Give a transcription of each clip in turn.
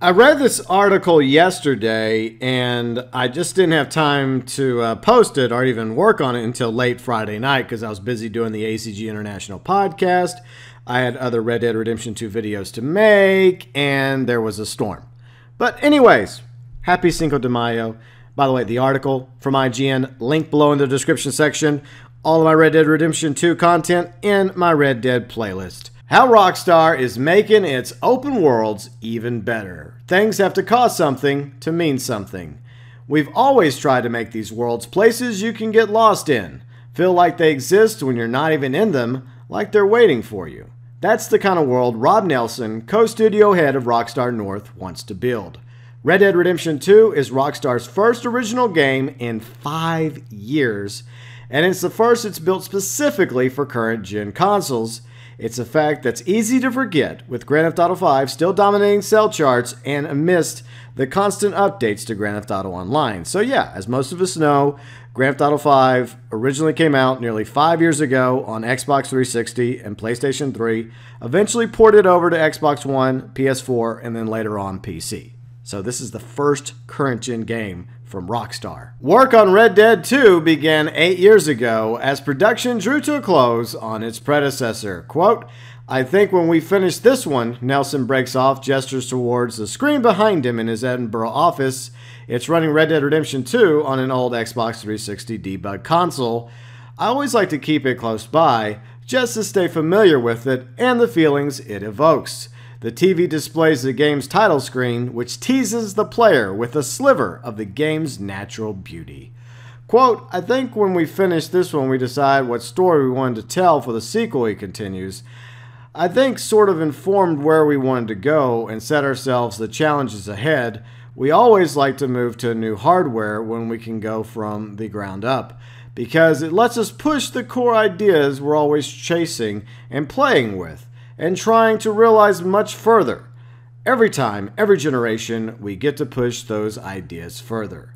I read this article yesterday and I just didn't have time to post it or even work on it until late Friday night because I was busy doing the ACG International podcast. I had other Red Dead Redemption 2 videos to make and there was a storm. But anyways, happy Cinco de Mayo. By the way, the article from IGN, link below in the description section. All of my Red Dead Redemption 2 content in my Red Dead playlist. How Rockstar is making its open worlds even better. Things have to cost something to mean something. We've always tried to make these worlds places you can get lost in. Feel like they exist when you're not even in them, like they're waiting for you. That's the kind of world Rob Nelson, co-studio head of Rockstar North, wants to build. Red Dead Redemption 2 is Rockstar's first original game in 5 years, and it's the first it's built specifically for current-gen consoles. It's a fact that's easy to forget, with Grand Theft Auto 5 still dominating sell charts and amidst the constant updates to Grand Theft Auto Online. So yeah, as most of us know, Grand Theft Auto 5 originally came out nearly 5 years ago on Xbox 360 and PlayStation 3, eventually ported over to Xbox One, PS4, and then later on PC. So this is the first current-gen game from Rockstar. Work on Red Dead 2 began 8 years ago as production drew to a close on its predecessor. Quote, "I think when we finish this one," Nelson breaks off, gestures towards the screen behind him in his Edinburgh office. It's running Red Dead Redemption 2 on an old Xbox 360 debug console. "I always like to keep it close by, just to stay familiar with it and the feelings it evokes." The TV displays the game's title screen, which teases the player with a sliver of the game's natural beauty. Quote, "I think when we finish this one, we decide what story we wanted to tell for the sequel," he continues. "I think sort of informed where we wanted to go and set ourselves the challenges ahead. We always like to move to new hardware when we can go from the ground up, because it lets us push the core ideas we're always chasing and playing with, and trying to realize much further. Every time, every generation, we get to push those ideas further."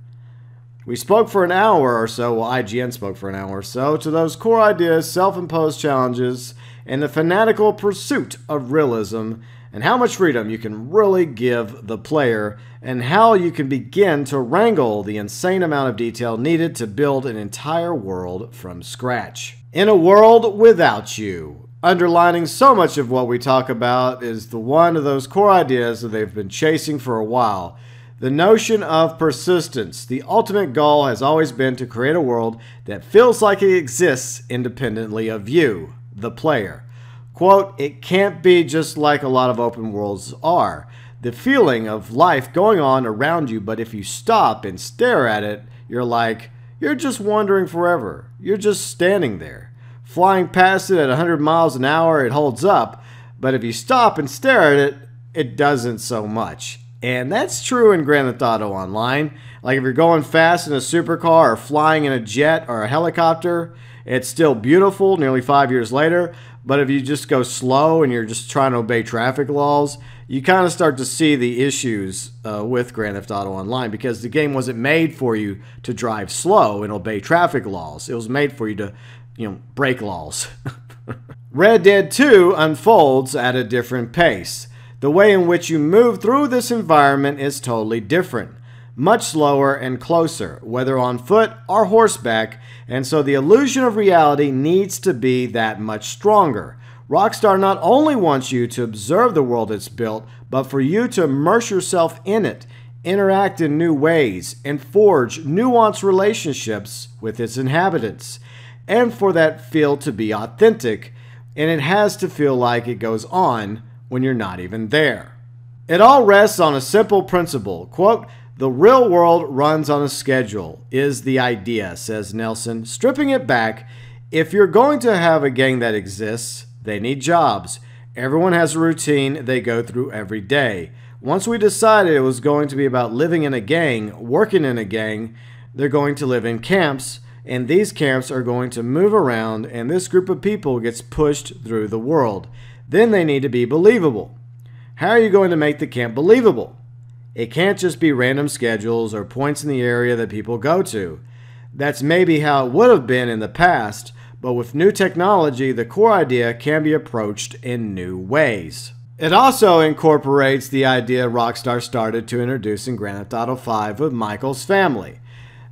We spoke for an hour or so, well, IGN spoke for an hour or so, to those core ideas, self-imposed challenges, and the fanatical pursuit of realism, and how much freedom you can really give the player, and how you can begin to wrangle the insane amount of detail needed to build an entire world from scratch. In a world without you. Underlining so much of what we talk about is the one of those core ideas that they've been chasing for a while. The notion of persistence. The ultimate goal has always been to create a world that feels like it exists independently of you, the player. Quote, "It can't be just like a lot of open worlds are. The feeling of life going on around you, but if you stop and stare at it, you're just wandering forever. You're just standing there. Flying past it at 100 miles an hour, it holds up, but if you stop and stare at it, it doesn't so much." And that's true in Grand Theft Auto Online. Like if you're going fast in a supercar or flying in a jet or a helicopter, it's still beautiful nearly 5 years later. But if you just go slow and you're just trying to obey traffic laws, you kind of start to see the issues with Grand Theft Auto Online, because the game wasn't made for you to drive slow and obey traffic laws. It was made for you to break laws. Red Dead 2 unfolds at a different pace. The way in which you move through this environment is totally different. Much slower and closer, whether on foot or horseback, and so the illusion of reality needs to be that much stronger. Rockstar not only wants you to observe the world it's built, but for you to immerse yourself in it, interact in new ways, and forge nuanced relationships with its inhabitants. And for that feel to be authentic, and it has to feel like it goes on when you're not even there. It all rests on a simple principle. Quote, "The real world runs on a schedule," is the idea, says Nelson. Stripping it back, if you're going to have a gang that exists, they need jobs. Everyone has a routine they go through every day. Once we decided it was going to be about living in a gang, working in a gang, they're going to live in camps, and these camps are going to move around, and this group of people gets pushed through the world. Then they need to be believable. How are you going to make the camp believable? It can't just be random schedules or points in the area that people go to. That's maybe how it would have been in the past, but with new technology, the core idea can be approached in new ways. It also incorporates the idea Rockstar started to introduce in Grand Theft Auto V with Michael's family.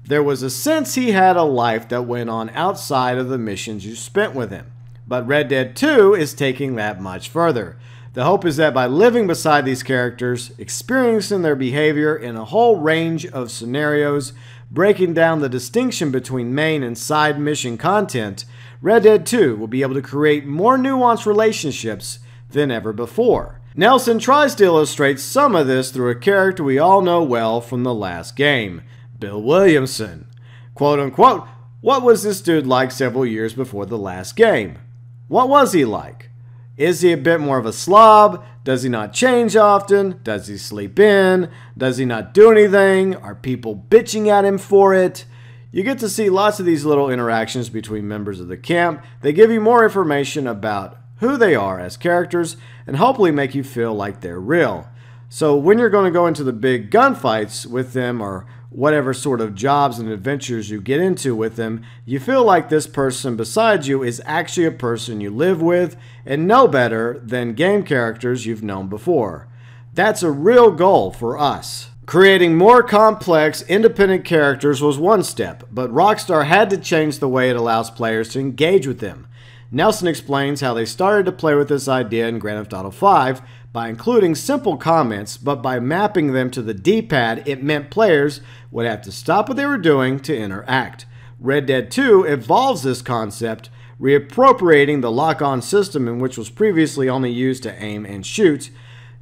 There was a sense he had a life that went on outside of the missions you spent with him. But Red Dead 2 is taking that much further. The hope is that by living beside these characters, experiencing their behavior in a whole range of scenarios, breaking down the distinction between main and side mission content, Red Dead 2 will be able to create more nuanced relationships than ever before. Nelson tries to illustrate some of this through a character we all know well from the last game, Bill Williamson. Quote unquote, what was this dude like several years before the last game? What was he like? Is he a bit more of a slob? Does he not change often? Does he sleep in? Does he not do anything? Are people bitching at him for it? You get to see lots of these little interactions between members of the camp. They give you more information about who they are as characters and hopefully make you feel like they're real. So when you're going to go into the big gunfights with them or whatever sort of jobs and adventures you get into with them, you feel like this person beside you is actually a person you live with and know better than game characters you've known before. That's a real goal for us. Creating more complex, independent characters was one step, but Rockstar had to change the way it allows players to engage with them. Nelson explains how they started to play with this idea in Grand Theft Auto V by including simple comments, but by mapping them to the D-pad, it meant players would have to stop what they were doing to interact. Red Dead 2 evolves this concept, reappropriating the lock-on system in which was previously only used to aim and shoot.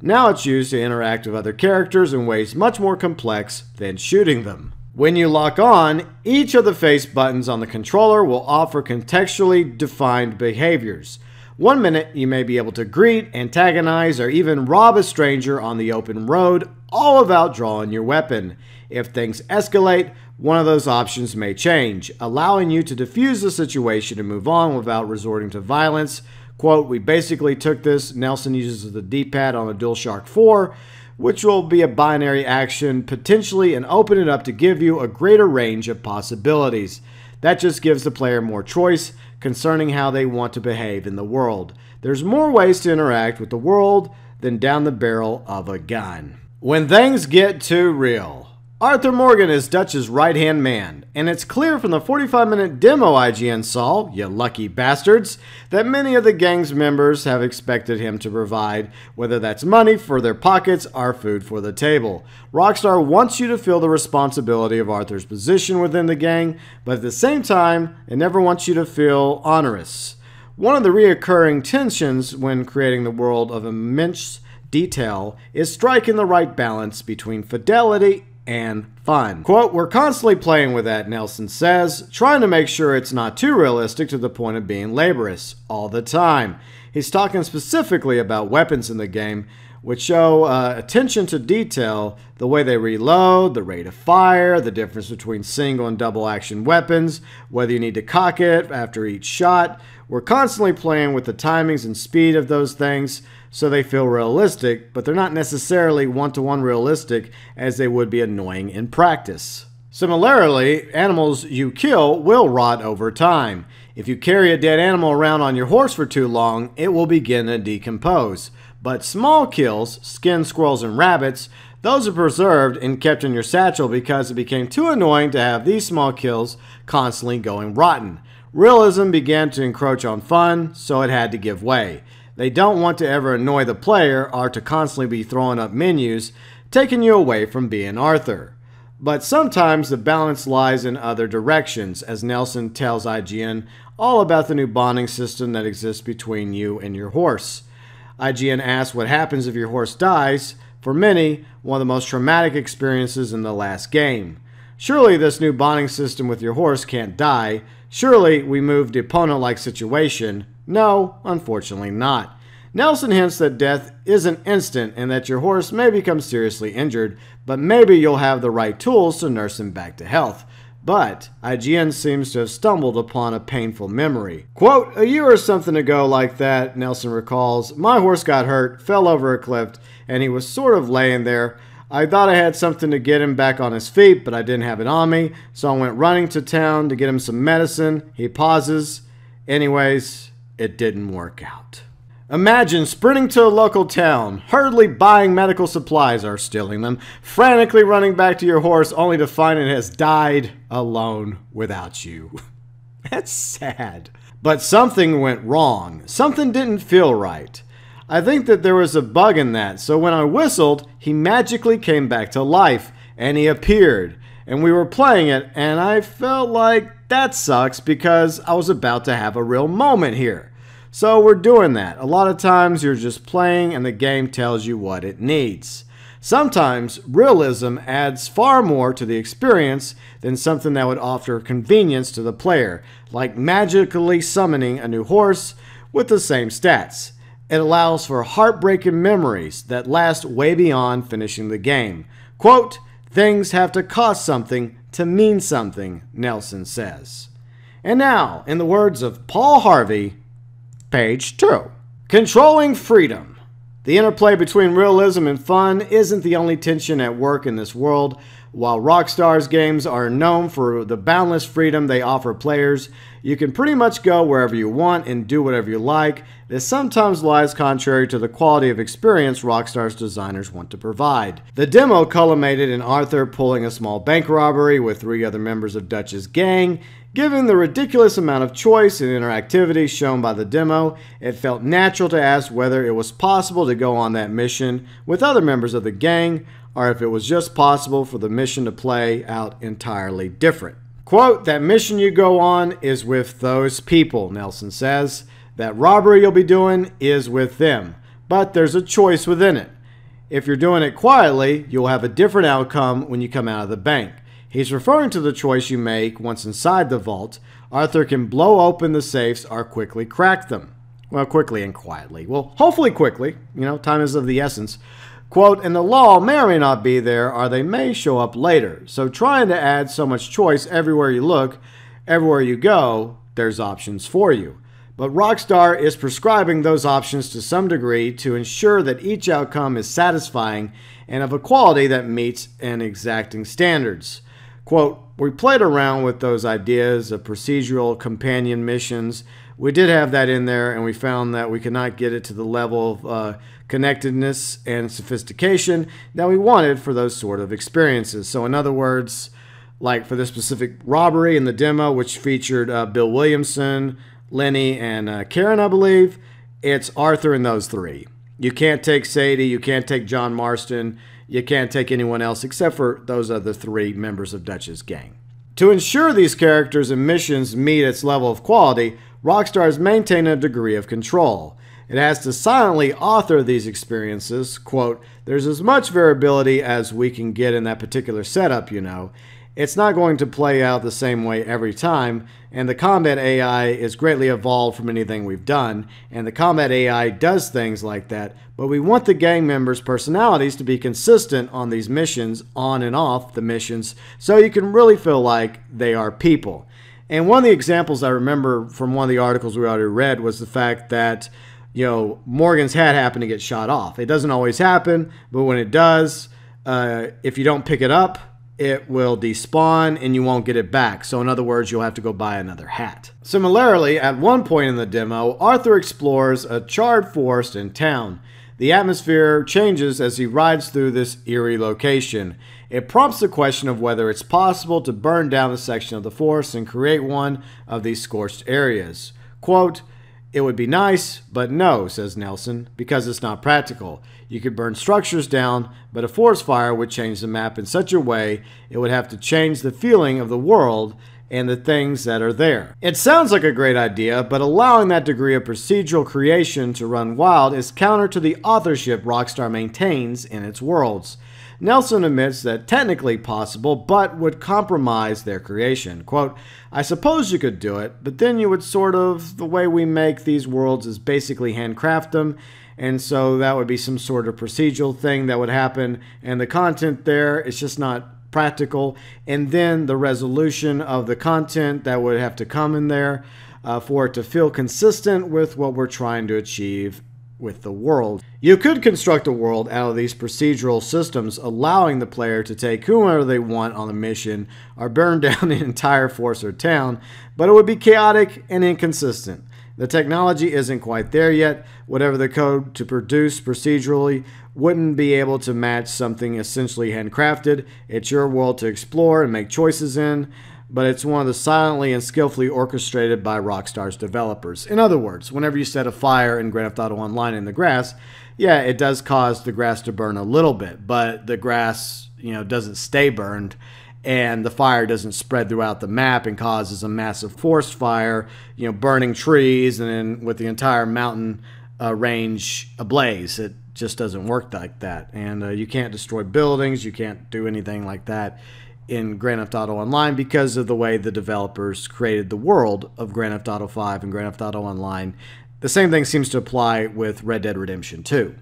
Now it's used to interact with other characters in ways much more complex than shooting them. When you lock on, each of the face buttons on the controller will offer contextually defined behaviors. 1 minute, you may be able to greet, antagonize, or even rob a stranger on the open road, all without drawing your weapon. If things escalate, one of those options may change, allowing you to defuse the situation and move on without resorting to violence. Quote, we basically took this, Nelson uses the D-pad on a DualShock 4, which will be a binary action potentially, and open it up to give you a greater range of possibilities. That just gives the player more choice concerning how they want to behave in the world. There's more ways to interact with the world than down the barrel of a gun. When things get too real. Arthur Morgan is Dutch's right-hand man, and it's clear from the 45-minute demo IGN saw, you lucky bastards, that many of the gang's members have expected him to provide, whether that's money for their pockets or food for the table. Rockstar wants you to feel the responsibility of Arthur's position within the gang, but at the same time, it never wants you to feel onerous. One of the reoccurring tensions when creating the world of immense detail is striking the right balance between fidelity and fun. Quote, we're constantly playing with that, Nelson says, trying to make sure it's not too realistic to the point of being laborious all the time. He's talking specifically about weapons in the game, which show attention to detail, the way they reload, the rate of fire, the difference between single and double action weapons, whether you need to cock it after each shot. We're constantly playing with the timings and speed of those things so they feel realistic, but they're not necessarily one-to-one realistic as they would be annoying in practice. Similarly, animals you kill will rot over time. If you carry a dead animal around on your horse for too long, it will begin to decompose. But small kills, skinned squirrels and rabbits, those are preserved and kept in your satchel because it became too annoying to have these small kills constantly going rotten. Realism began to encroach on fun, so it had to give way. They don't want to ever annoy the player or to constantly be throwing up menus, taking you away from being Arthur. But sometimes the balance lies in other directions, as Nelson tells IGN all about the new bonding system that exists between you and your horse. IGN asks what happens if your horse dies, for many, one of the most traumatic experiences in the last game. Surely this new bonding system with your horse can't die. Surely we moved the opponent-like situation. No, unfortunately not. Nelson hints that death isn't instant and that your horse may become seriously injured, but maybe you'll have the right tools to nurse him back to health. But IGN seems to have stumbled upon a painful memory. Quote, a year or something ago like that, Nelson recalls, my horse got hurt, fell over a cliff, and he was sort of laying there. I thought I had something to get him back on his feet, but I didn't have it on me, so I went running to town to get him some medicine. He pauses. Anyways, it didn't work out. Imagine sprinting to a local town, hurriedly buying medical supplies or stealing them, frantically running back to your horse only to find it has died alone without you. That's sad. But something went wrong. Something didn't feel right. I think that there was a bug in that, so when I whistled, he magically came back to life, and he appeared, and we were playing it, and I felt like that sucks because I was about to have a real moment here. So we're doing that. A lot of times you're just playing and the game tells you what it needs. Sometimes realism adds far more to the experience than something that would offer convenience to the player, like magically summoning a new horse with the same stats. It allows for heartbreaking memories that last way beyond finishing the game. Quote, "Things have to cost something to mean something," Nelson says. And now, in the words of Paul Harvey, Page 2. Controlling freedom. The interplay between realism and fun isn't the only tension at work in this world. While Rockstar's games are known for the boundless freedom they offer players, you can pretty much go wherever you want and do whatever you like. This sometimes lies contrary to the quality of experience Rockstar's designers want to provide. The demo culminated in Arthur pulling a small bank robbery with 3 other members of Dutch's gang. Given the ridiculous amount of choice and interactivity shown by the demo, it felt natural to ask whether it was possible to go on that mission with other members of the gang, or if it was just possible for the mission to play out entirely different. Quote, "That mission you go on is with those people," Nelson says. "That robbery you'll be doing is with them, but there's a choice within it. If you're doing it quietly, you'll have a different outcome when you come out of the bank." He's referring to the choice you make once inside the vault. Arthur can blow open the safes or quickly crack them. Well, quickly and quietly. Well, hopefully quickly. Time is of the essence. Quote, "And the law may or may not be there, or they may show up later. So trying to add so much choice everywhere you look, everywhere you go, there's options for you. But Rockstar is prescribing those options to some degree to ensure that each outcome is satisfying and of a quality that meets an exacting standards." Quote, "We played around with those ideas of procedural companion missions. We did have that in there, and we found that we could not get it to the level of connectedness and sophistication that we wanted for those sort of experiences." So in other words, like for this specific robbery in the demo, which featured Bill Williamson, Lenny, and Karen, I believe, it's Arthur and those 3. You can't take Sadie, you can't take John Marston, you can't take anyone else except for those other 3 members of Dutch's gang. To ensure these characters and missions meet its level of quality, Rockstar has maintained a degree of control. It has to silently author these experiences. Quote, "There's as much variability as we can get in that particular setup, It's not going to play out the same way every time, and the combat AI is greatly evolved from anything we've done, and the combat AI does things like that, but we want the gang members' personalities to be consistent on these missions, on and off the missions, so you can really feel like they are people." And one of the examples I remember from one of the articles we already read was the fact that, Morgan's hat happened to get shot off. It doesn't always happen, but when it does, if you don't pick it up, it will despawn and you won't get it back. So in other words, you'll have to go buy another hat. Similarly, at one point in the demo, Arthur explores a charred forest and town. The atmosphere changes as he rides through this eerie location. It prompts the question of whether it's possible to burn down a section of the forest and create one of these scorched areas. Quote, "It would be nice, but no," says Nelson, "because it's not practical. You could burn structures down, but a forest fire would change the map in such a way it would have to change the feeling of the world and the things that are there." It sounds like a great idea, but allowing that degree of procedural creation to run wild is counter to the authorship Rockstar maintains in its worlds. Nelson admits that technically possible, but would compromise their creation. Quote, "I suppose you could do it, but then you would the way we make these worlds is basically handcraft them, and so that would be some sort of procedural thing that would happen, and the content there is just not practical, and then the resolution of the content that would have to come in there for it to feel consistent with what we're trying to achieve with the world. You could construct a world out of these procedural systems, allowing the player to take whomever they want on a mission or burn down an entire forest or town, but it would be chaotic and inconsistent. The technology isn't quite there yet. Whatever the code to produce procedurally wouldn't be able to match something essentially handcrafted. It's your world to explore and make choices in, but it's one of the silently and skillfully orchestrated by Rockstar's developers. In other words, whenever you set a fire in Grand Theft Auto Online in the grass, yeah, it does cause the grass to burn a little bit, but the grass, doesn't stay burned, and the fire doesn't spread throughout the map and causes a massive forest fire, burning trees and then with the entire mountain range ablaze. It just doesn't work like that. And you can't destroy buildings. You can't do anything like that in Grand Theft Auto Online because of the way the developers created the world of Grand Theft Auto 5 and Grand Theft Auto Online. The same thing seems to apply with Red Dead Redemption 2.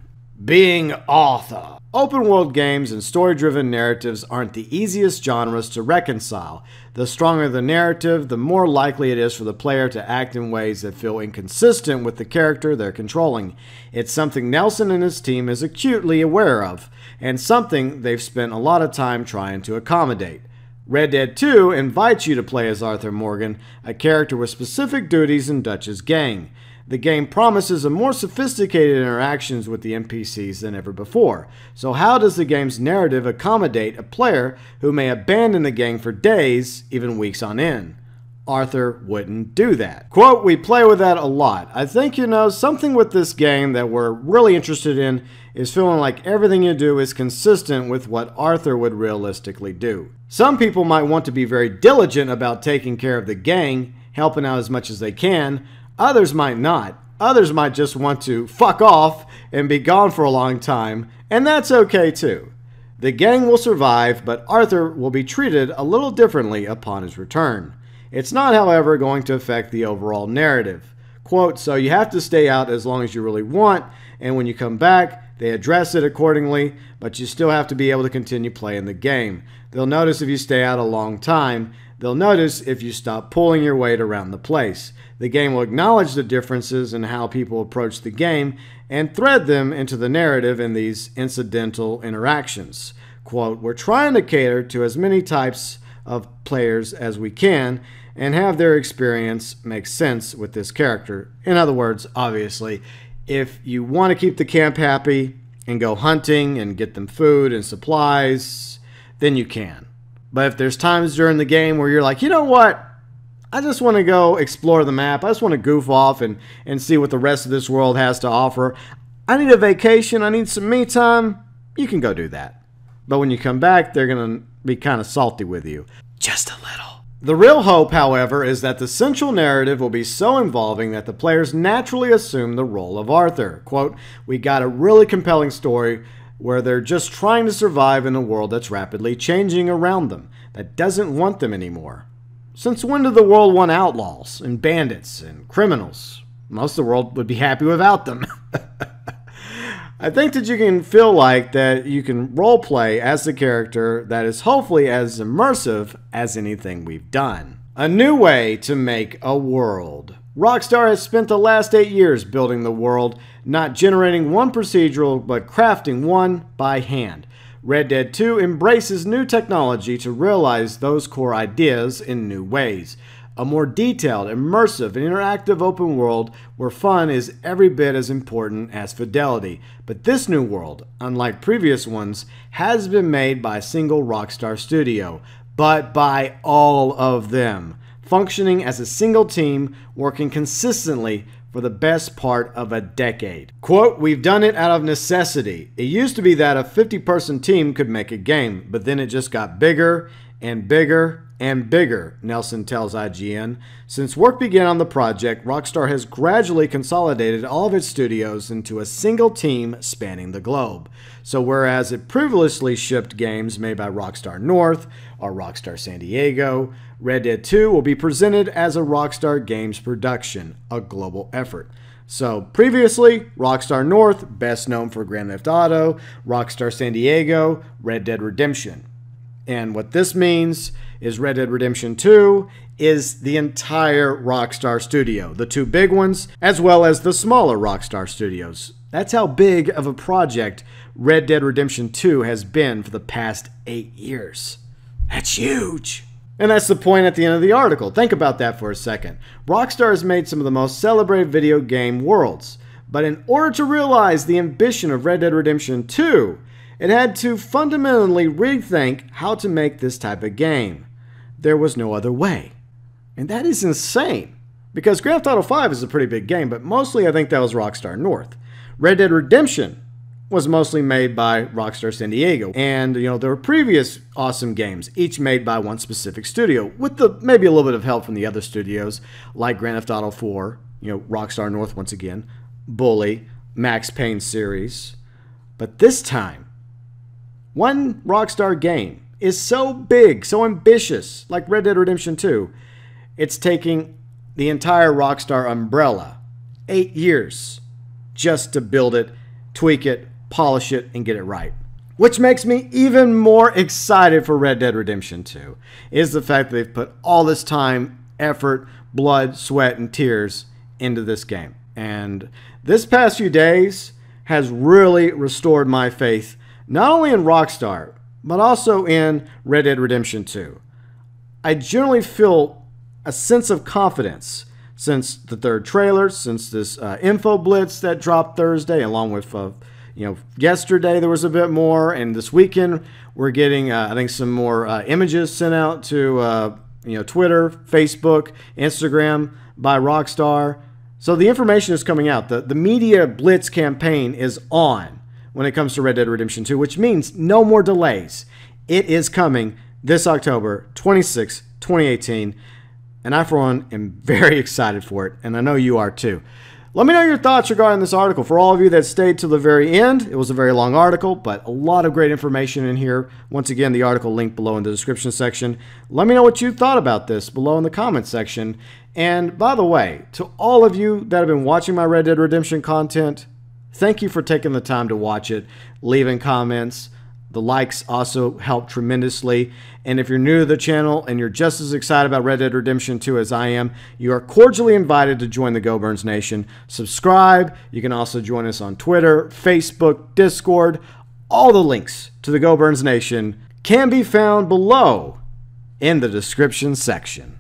Being author. Open world games and story-driven narratives aren't the easiest genres to reconcile. The stronger the narrative, the more likely it is for the player to act in ways that feel inconsistent with the character they're controlling. It's something Nelson and his team is acutely aware of, and something they've spent a lot of time trying to accommodate. Red Dead 2 invites you to play as Arthur Morgan, a character with specific duties in Dutch's gang. The game promises a more sophisticated interactions with the NPCs than ever before. So how does the game's narrative accommodate a player who may abandon the gang for days, even weeks on end? Arthur wouldn't do that. Quote, we play with that a lot. I think, something with this game that we're really interested in is feeling like everything you do is consistent with what Arthur would realistically do. Some people might want to be very diligent about taking care of the gang, helping out as much as they can. Others might not. Others might just want to fuck off and be gone for a long time, and that's okay too. The gang will survive, but Arthur will be treated a little differently upon his return. It's not, however, going to affect the overall narrative. Quote, so you have to stay out as long as you really want, and when you come back, they address it accordingly, but you still have to be able to continue playing the game. They'll notice if you stay out a long time. They'll notice if you stop pulling your weight around the place. The game will acknowledge the differences in how people approach the game and thread them into the narrative in these incidental interactions. Quote, we're trying to cater to as many types of players as we can and have their experience make sense with this character. In other words, obviously, if you want to keep the camp happy and go hunting and get them food and supplies, then you can. But if there's times during the game where you're like, you know what? I just want to go explore the map. I just want to goof off and see what the rest of this world has to offer. I need a vacation. I need some me time. You can go do that. But when you come back, they're going to be kind of salty with you. Just a little. The real hope, however, is that the central narrative will be so involving that the players naturally assume the role of Arthur. Quote, we got a really compelling story where they're just trying to survive in a world that's rapidly changing around them, that doesn't want them anymore. Since when did the world want outlaws and bandits and criminals? Most of the world would be happy without them. I think that you can feel like that you can roleplay as the character that is hopefully as immersive as anything we've done. A new way to make a world. Rockstar has spent the last 8 years building the world, not generating one procedural, but crafting one by hand. Red Dead 2 embraces new technology to realize those core ideas in new ways. A more detailed, immersive, and interactive open world where fun is every bit as important as fidelity. But this new world, unlike previous ones, has been made by a single Rockstar studio, but by all of them, functioning as a single team, working consistently for the best part of a decade. Quote, we've done it out of necessity. It used to be that a 50-person team could make a game, but then it just got bigger and bigger and bigger, Nelson tells IGN. Since work began on the project, Rockstar has gradually consolidated all of its studios into a single team spanning the globe. So whereas it previously shipped games made by Rockstar North or Rockstar San Diego, Red Dead 2 will be presented as a Rockstar Games production, a global effort. So previously, Rockstar North, best known for Grand Theft Auto, Rockstar San Diego, Red Dead Redemption. And what this means is Red Dead Redemption 2 is the entire Rockstar studio, the two big ones, as well as the smaller Rockstar studios. That's how big of a project Red Dead Redemption 2 has been for the past 8 years. That's huge. And that's the point at the end of the article. Think about that for a second. Rockstar has made some of the most celebrated video game worlds. But in order to realize the ambition of Red Dead Redemption 2, it had to fundamentally rethink how to make this type of game. There was no other way. And that is insane. Because Grand Theft Auto 5 is a pretty big game, but mostly I think that was Rockstar North. Red Dead Redemption was mostly made by Rockstar San Diego. And, there were previous awesome games, each made by one specific studio, with maybe a little bit of help from the other studios, like Grand Theft Auto 4, Rockstar North once again, Bully, Max Payne series. But this time, one Rockstar game is so big, so ambitious, like Red Dead Redemption 2, it's taking the entire Rockstar umbrella, 8 years, just to build it, tweak it, polish it, and get it right. Which makes me even more excited for Red Dead Redemption 2, is the fact that they've put all this time, effort, blood, sweat, and tears into this game. And this past few days has really restored my faith, not only in Rockstar, but also in Red Dead Redemption 2. I generally feel a sense of confidence since the third trailer, since this info blitz that dropped Thursday, along with yesterday there was a bit more, and this weekend we're getting I think some more images sent out to Twitter, Facebook, Instagram by Rockstar. So the information is coming out. The media blitz campaign is on when it comes to Red Dead Redemption 2, which means no more delays. It is coming this October 26, 2018. And I, for one, am very excited for it, and I know you are too. Let me know your thoughts regarding this article. For all of you that stayed till the very end, it was a very long article, but a lot of great information in here. Once again, the article linked below in the description section. Let me know what you thought about this below in the comment section. And by the way, to all of you that have been watching my Red Dead Redemption content, thank you for taking the time to watch it, leaving comments. The likes also help tremendously. And if you're new to the channel and you're just as excited about Red Dead Redemption 2 as I am, you are cordially invited to join the GeauxBurns Nation. Subscribe. You can also join us on Twitter, Facebook, Discord. All the links to the GeauxBurns Nation can be found below in the description section.